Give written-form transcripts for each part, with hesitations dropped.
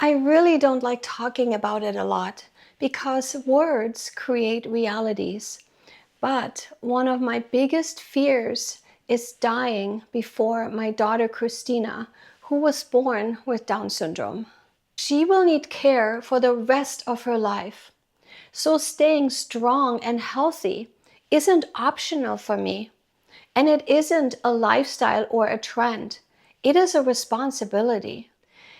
I really don't like talking about it a lot because words create realities. But one of my biggest fears is dying before my daughter Christina, who was born with Down syndrome. She will need care for the rest of her life. So staying strong and healthy isn't optional for me. And it isn't a lifestyle or a trend. It is a responsibility.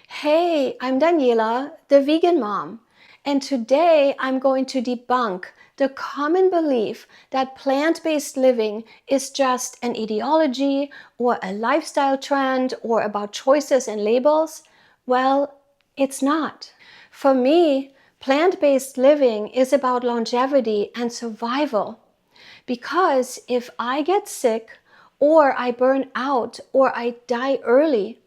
Hey, I'm Daniela, the vegan mom, and today I'm going to debunk the common belief that plant-based living is just an ideology or a lifestyle trend or about choices and labels. Well, it's not. For me, plant-based living is about longevity and survival. Because if I get sick or I burn out or I die early,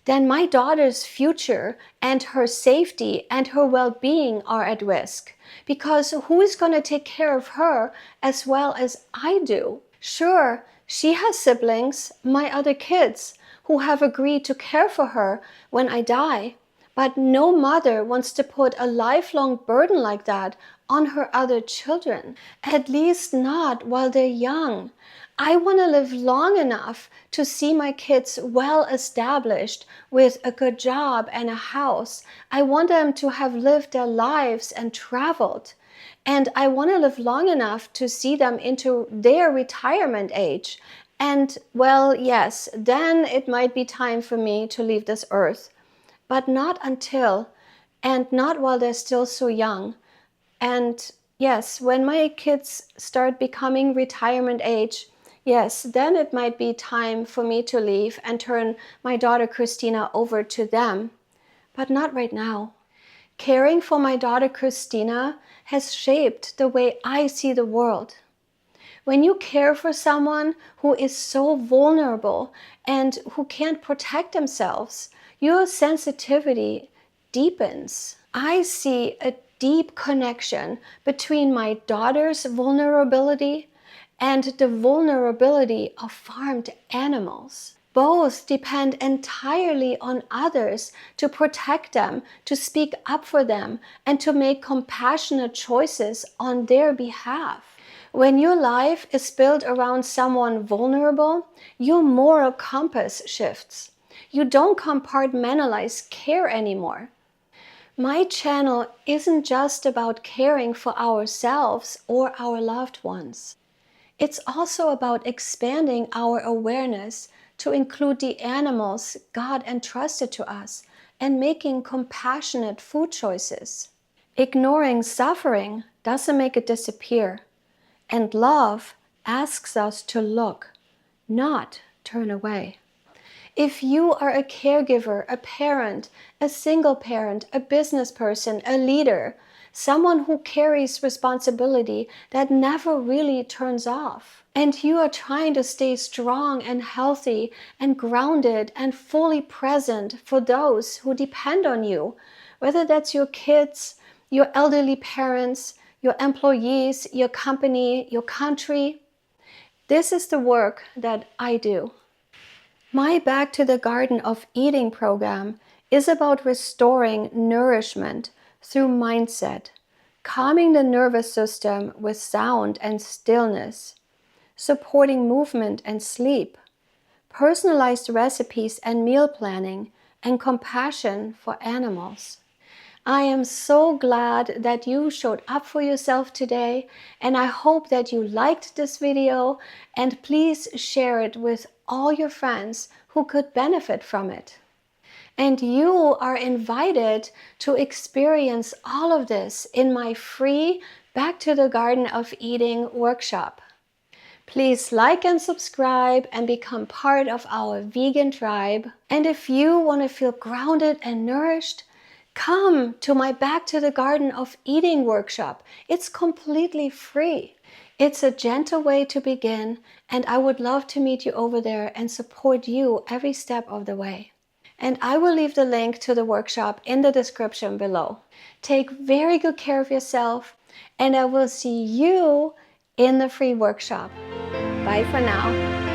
then my daughter's future and her safety and her well-being are at risk. Because who is going to take care of her as well as I do? Sure, she has siblings, my other kids, who have agreed to care for her when I die. But no mother wants to put a lifelong burden like that on her other children. At least not while they're young. I want to live long enough to see my kids well established with a good job and a house. I want them to have lived their lives and traveled. And I want to live long enough to see them into their retirement age. And well, yes, then it might be time for me to leave this earth. But not until, and not while they're still so young. And yes, when my kids start becoming retirement age, yes, then it might be time for me to leave and turn my daughter Christina over to them. But not right now. Caring for my daughter Christina has shaped the way I see the world. When you care for someone who is so vulnerable and who can't protect themselves, your sensitivity deepens. I see a deep connection between my daughter's vulnerability and the vulnerability of farmed animals. Both depend entirely on others to protect them, to speak up for them, and to make compassionate choices on their behalf. When your life is built around someone vulnerable, your moral compass shifts. You don't compartmentalize care anymore. My channel isn't just about caring for ourselves or our loved ones. It's also about expanding our awareness to include the animals God entrusted to us and making compassionate food choices. Ignoring suffering doesn't make it disappear. And love asks us to look, not turn away. If you are a caregiver, a parent, a single parent, a business person, a leader, someone who carries responsibility that never really turns off, and you are trying to stay strong and healthy and grounded and fully present for those who depend on you, whether that's your kids, your elderly parents, your employees, your company, your country, this is the work that I do. My Back to the Garden of Eating program is about restoring nourishment through mindset, calming the nervous system with sound and stillness, supporting movement and sleep, personalized recipes and meal planning, and compassion for animals. I am so glad that you showed up for yourself today, and I hope that you liked this video, and please share it with all your friends who could benefit from it. And you are invited to experience all of this in my free Back to the Garden of Eating workshop. Please like and subscribe and become part of our vegan tribe. And if you want to feel grounded and nourished, come to my Back to the Garden of Eating workshop. It's completely free. It's a gentle way to begin, and I would love to meet you over there and support you every step of the way. And I will leave the link to the workshop in the description below. Take very good care of yourself, and I will see you in the free workshop. Bye for now.